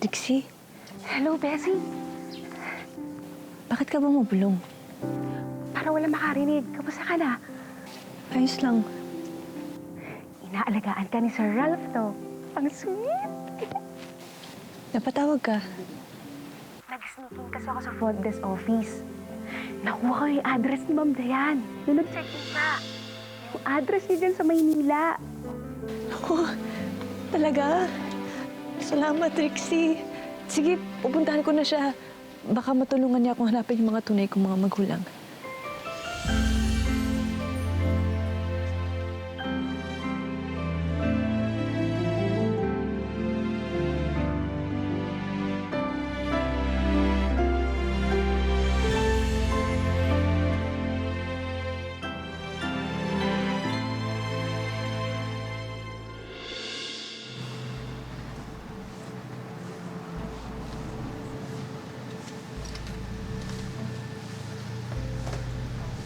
Trixie, Hello, Bessie. bakit ka bumubulong? Para wala makarinig. Kamusta ka na? Ayos lang. Inaalagaan ka ni Sir Ralph, to. Ang sweet. Napatawag ka. Nag-sneaking kasi ako sa front desk office. Nakuha ko yung address ni Ma'am Dayan. Nung nag-check-in siya. Yung address niya dyan sa Maynila. Ako, talaga? Salamat, Trixie. Sige, pupuntahan ko na siya. Baka matulungan niya akong hanapin yung mga tunay kong mga magulang.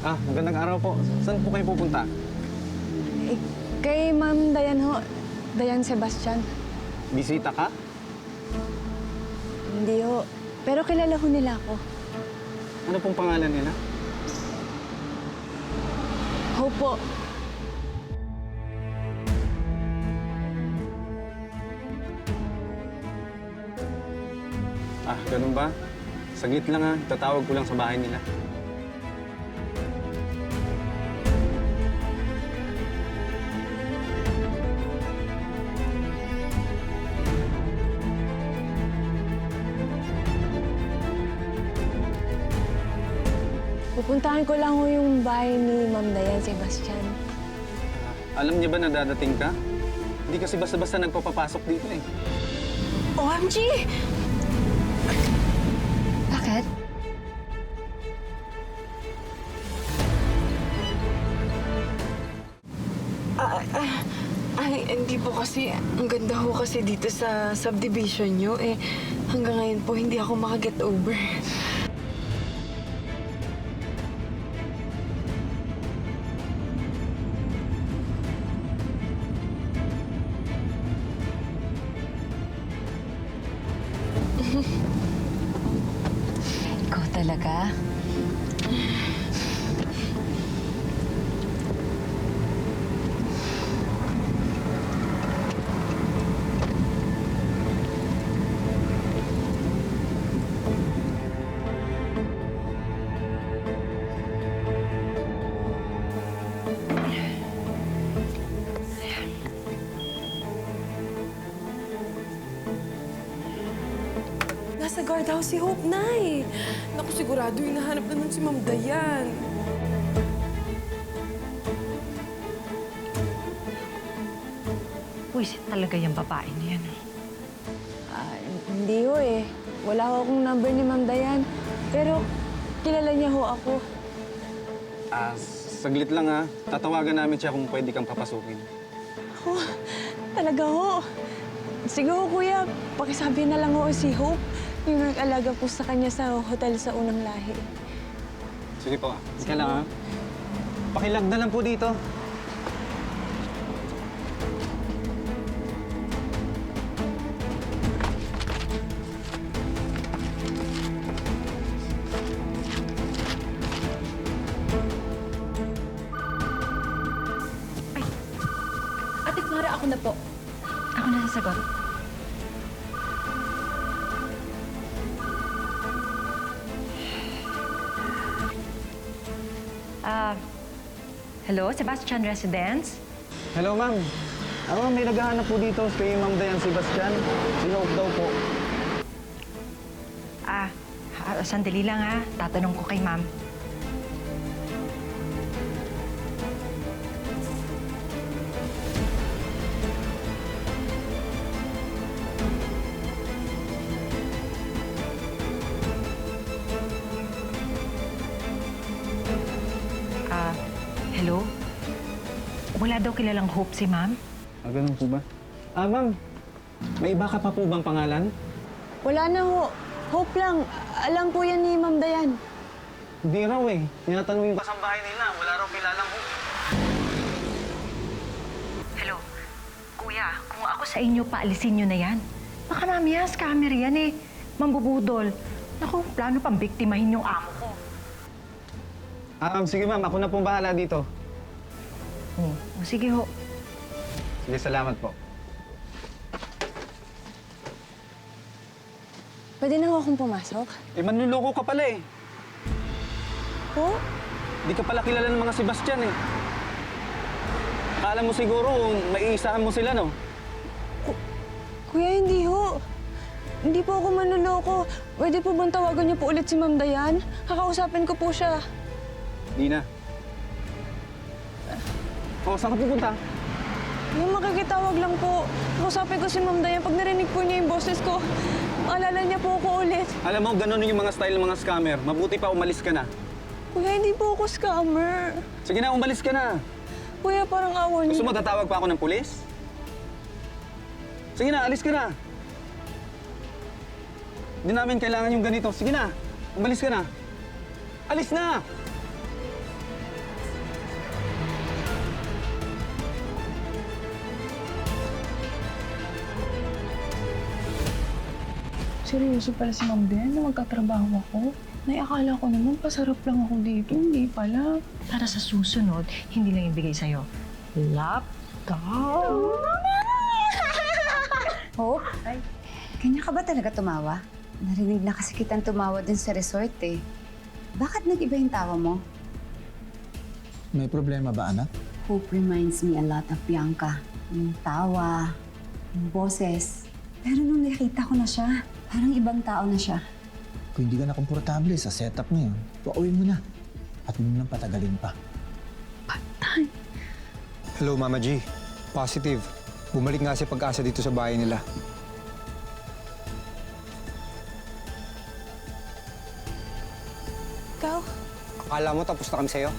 Magandang araw po. Saan po kayo pupunta? Eh, kay Ma'am Dayan ho. Dayan Sebastian. Bisita ka? Hindi ho. Pero kilala ho nila ako. Ano pong pangalan nila? Ho po. Ganun ba? Saglit lang tatawag ko lang sa bahay nila. Pupuntahan ko lang ho yung bahay ni Ma'am Dayan Sebastian. Alam niya ba na dadating ka? Hindi kasi basta-basta nagpapapasok dito eh. OMG! Bakit? Ay, hindi po kasi. Ang ganda ho kasi dito sa subdivision nyo. Eh, hanggang ngayon po, hindi ako makaget over. Ikaw talaga? Nasa guardhouse si Hope, Nay. Naku, sigurado hinahanap na nun si Ma'am Dayan. Puwisit talaga yung babae na yan. Hindi ho eh. Wala ho akong number ni Ma'am Dayan. Pero kilala niya ho ako. Saglit lang Tatawagan namin siya kung pwede kang papasukin. Ako, talaga ho. Sige ho, kuya. Pakisabi na lang ho si Hope. Yung nag-alaga po sa kanya sa hotel sa unang lahi. Sige po. Ika lang Pakilag na lang po dito. Ate Clara, ako na po. Ako na sasagot. Hello, Sebastian Residence? Hello, ma'am. May naghahanap po dito kay Ma'am Dayan Sebastian. Si Hope daw po. Sandali lang Tatanong ko kay ma'am. Hello? Wala daw kilalang Hope si ma'am? Ganun po ba? Ma'am. May iba ka pa po bang pangalan? Wala na ho. Hope lang. Alam po yan ni Ma'am Dayan. Hindi raw eh. Tinatanong yung kasambahay nila. Wala raw kilalang Hope. Hello? Kuya, kung ako sa inyo, paalisin nyo na yan. Baka mamaya scammer yan eh. Mambubudol. Naku, plano pang biktimahin yung amo ko. Sige ma'am, ako na pong bahala dito. O sige ho. Sige, salamat po. Pwede na akong pumasok? Manluloko ka pala eh. Po? Di ka pala kilala ng mga Sebastian eh. Akala mo siguro maiisahan mo sila, no? Kuya, hindi ho. Hindi po ako manluloko. Pwede po bang tawagan niyo po ulit si Ma'am Dayan? Kakausapin ko po siya. Di na. Saan ka pupunta? Yung makikitawag lang po. Kausapin ko si Ma'am Dayan. Pag narinig po niya yung boses ko, maalala niya po ako ulit. Alam mo, ganun yung mga style ng mga scammer. Mabuti pa umalis ka na. Kuya, hindi po ako scammer. Sige na, umalis ka na. Kuya, parang awa niyo. Gusto mo tatawag pa ako ng pulis? Sige na, alis ka na. Hindi namin kailangan yung ganito. Sige na, umalis ka na. Alis na! Seryoso pala si Ma'am Dayan na magkatrabaho ako? Naiakala ko naman pasarap lang ako dito. Hindi pala. Para sa susunod, hindi lang ibigay sa'yo. Laptop! Hope, kanya ka ba talaga tumawa? Narinig na kasi kitang tumawa dun sa resort eh. Bakit nag-iba yung tawa mo? May problema ba, anak? Hope reminds me a lot of Bianca. Yung tawa, yung boses. Pero nung nakita ko na siya, parang ibang tao na siya. Kung hindi ka na komportable sa setup ngayon, pauwiin mo na. At huwag mo nang patagalin pa. Hello, Mama G. Positive. Bumalik nga si Pag-asa dito sa bahay nila. Ikaw? Akala mo tapos na kami sa'yo?